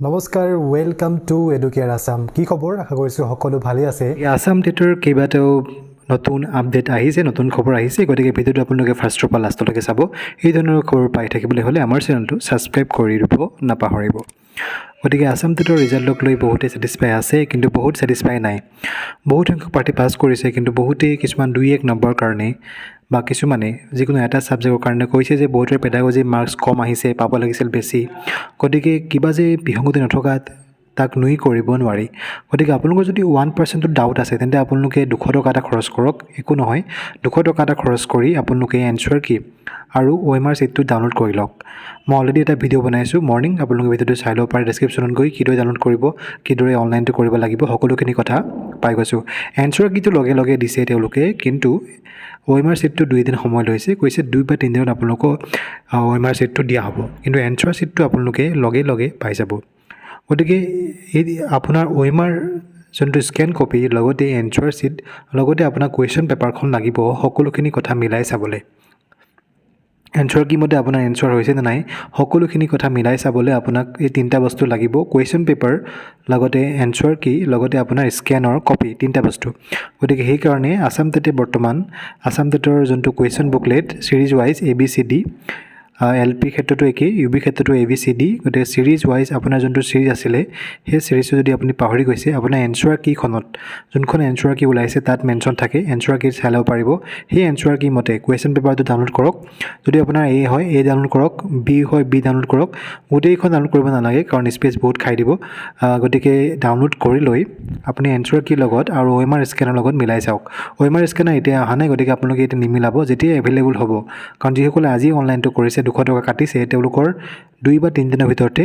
নমস্কাৰ welcome to Educare Assam কি খবৰ আশা কৰিছো সকলো ভালে আছে আসাম টেটৰ কেইবাটাও নতুন আপডেট আহিছে নতুন খবৰ আহিছে গতিকে ভিডিওটো আপোনালোকে ফাৰ্ষ্টৰ পৰা লাষ্টলৈকে চাব এই ধৰণৰ খবৰ পাই থাকিবলৈ হ'লে আমাৰ চেনেলটো সাবস্ক্ৰাইব কৰি দিব নাপাহৰিব গতিকে আসাম টেটৰ ৰিজাল্টক লৈ বহুতে স্যাটিসফাই আছে কিন্তু বহুত স্যাটিসফাই নাই বহুত সংখ্যক পাৰ্টি পাছ কৰিছে কিন্তু বহুতে কিছুমান 2-1 নম্বৰ কাৰণে বা কিছুমানে যিকোনো এটা সাবজেক্টৰ কাৰণে কৈছে যে বহুতৰ পেডাগজি মাৰ্কস কম আহিছে পাব লাগিছিল বেছি গতিকে কিবা যে বিসংগতি নথকাত তাক নুই কৰিব নোৱাৰি গতিকে আপোনালোকৰ যদি 1% ডাউট আছে তেন্তে আপোনালোকে 200 টকা এটা খৰচ কৰক একো নহয় 200 টকা এটা খৰচ কৰি আপোনালোকে এনসাৰ কি আৰু OMR চিটটো ডাউনলোড কৰি লওক মই অলৰেডি এটা ভিডিও বনাইছো মৰ্নিং আপোনালোকে ভিডিওটো চাই লওক পাৰ ডেসক্ৰিপচনত গৈ কিদৰে ডাউনলোড কৰিব কিদৰে অনলাইনটো কৰিব লাগিব সকলোখিনি কথা পাই গৈছো এনসাৰ কিটো লগে লগে দিছে তেওঁলোকে কিন্তু OMR চিটটো 2 দিন সময় লৈছে কৈছে 2 বা 3 দিনত আপোনালোকক OMR চিটটো দিয়া হ'ব কিন্তু এনসাৰ চিটটো আপোনালোকে লগে লগে পাই যাব গতিকে এই আপোনাৰ OMR যোনটো স্ক্যান কপি লগতে এনসাৰ চিট লগতে আপোনাৰ কোৱেশ্চন পেপাৰখন লাগিব সকলোখিনি কথা মিলাই চাবলৈ এনসাৰ কি মতে আপোনাৰ এনসাৰ হৈছে না নাই সকলোখিনি কথা মিলাই চাবলৈ আপোনাক এই তিনটা বস্তু লাগিব কোৱেশ্চন পেপাৰ লগতে এনসাৰ কি লগতে আপোনাৰ স্ক্যানৰ কপি তিনটা বস্তু গতিকে সেই কাৰণে আসাম টেটে বৰ্তমান আসাম টেটৰ যোনটো question booklet series wise ABCD LP ক্ষেত্ৰটো একে UB ক্ষেত্ৰটো ABCD গতে সিৰিজ ওয়াইজ আপোনাৰ যোনটো সিৰিজ আছিল সেই সিৰিজটো যদি আপুনি পাহৰি গৈছে আপোনাৰ এনসাৰ কি খনত যোনখন এনসাৰ কি ওলাইছে তাত মেনশন থাকে এনসাৰ কি চাই লব পাৰিব সেই এনসাৰ কি মতে কোৱেশ্চন পেপাৰটো ডাউনলোড কৰক যদি আপোনাৰ A হয় A ডাউনলোড কৰক B হয় B ডাউনলোড কৰক গোটেইখন ডাউনলোড কৰিব নালাগে কাৰণ স্পেচ বহুত খাই দিব গতিকে ডাউনলোড কৰি লৈ আপুনি এনসাৰ কি লগত আৰু OMR স্ক্যানৰ লগত মিলাই চাওক OMR স্ক্যানাৰ এতিয়া আহা নাই গতিকে আপোনালোকে এটা নিমিলাব যেতিয়া এভেইলেবল হ'ব কাৰণ যিসকলে আজি অনলাইনটো কৰিছে 200 টকা কাটিছে তেওঁলোকৰ 2 বা 3 দিনৰ ভিতৰতে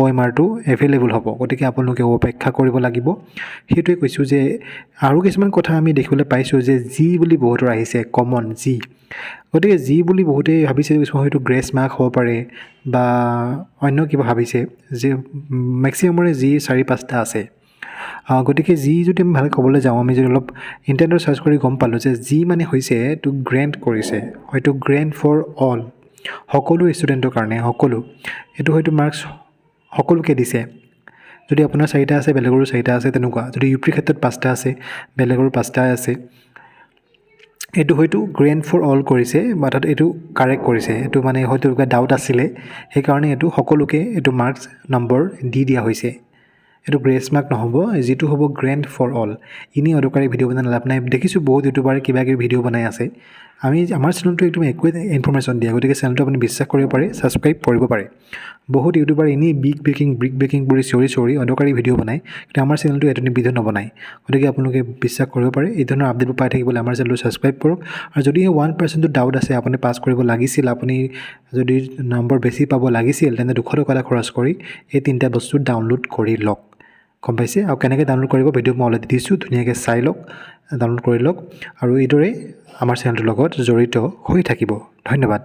OMR টো এভেইলেবল হ'ব গতিকে আপোনালোকে অপেক্ষা কৰিব লাগিব হেতুৱে কৈছো যে আৰু কিছুমান কথা আমি দেখিবলৈ পাইছো যে জি বুলি বহুতৰ আহিছে কমন জি গতিকে জি বুলি বহুতে ভাবিছে কিছুমান হয়তো গ্ৰেছ মাৰ্ক হ'ব পাৰে বা অন্য কিবা ভাবিছে যে ম্যাক্সিমামৰে জি 4-5টা আছে গতিকে জি যদি আমি ভালকৈ ক'বলৈ যাওঁ আমি যদি অলপ ইন্টাৰনেটত সাৰ্চ কৰি গম পালো যে জি মানে হৈছে টু গ্ৰেণ্ট কৰিছে হয়তো গ্ৰেণ্ট ফৰ অল সকলো ষ্টুডেন্টৰ কাৰণে সকলো এটো হয়তো মাৰ্কস সকলোকে দিছে যদি আপোনাৰ 4টা আছে বেলেগৰো 4টা আছে তেনেকুৱা যদি ইউপি ক্ষেত্ৰত 5টা আছে বেলেগৰো 5টা আছে এটো হয়তো গ্ৰেণ্ট ফৰ অল কৰিছে মাথাত এটো কাৰেক্ট কৰিছে এটো মানে হয়তো কিবা ডাউট আছিল সেই কাৰণে এটো সকলোকে এটো মাৰ্কস নম্বৰ দি দিয়া হৈছে এটো গ্ৰেছ মাৰ্ক নহব যেটো হ'ব গ্ৰেণ্ট ফৰ অল ইনি অদৰকাৰী ভিডিও বনাই লাভ নাই দেখিছো বহুত ইউটিউবাৰে কিবা কিবি ভিডিও বনাই আছে আমি আমাৰ চেনেলটো একদম একো ইনফৰমেশন দিয়া গতিকে চেনেলটো আপুনি বিশ্বাস কৰিব পাৰে সাবস্ক্ৰাইব কৰিব পাৰে বহুত ইউটিউবাৰ ইনি ব্ৰিক ব্ৰেকিং বুলি চৰি অদৰকাৰী ভিডিও বনাই কিন্তু আমাৰ চেনেলটো এটো ভিডিও নবনাই গতিকে আপোনালোকে বিশ্বাস কৰিব পাৰে এই ধৰণৰ আপডেট পাই থাকিবলৈ আমাৰ চেনেলটো সাবস্ক্ৰাইব কৰক আৰু যদি 1% ডাউট আছে আপুনি পাস কৰিব লাগিছিল আপুনি যদি নম্বৰ বেছি পাব লাগিছিল তেন্তে 200 টকা খৰচ কৰি এই তিনটা বস্তু ডাউনলোড কৰি লওক কম পাইছে আৰু কেনেকৈ ডাউনলোড কৰিব ভিডিও মই অলৰেডি দিছো ধুনীয়াকৈ চাই লওক ডাউনলোড কৰি লওক আৰু এইদৰে আমাৰ চেনেলটোৰ লগত জড়িত হৈ থাকিব ধন্যবাদ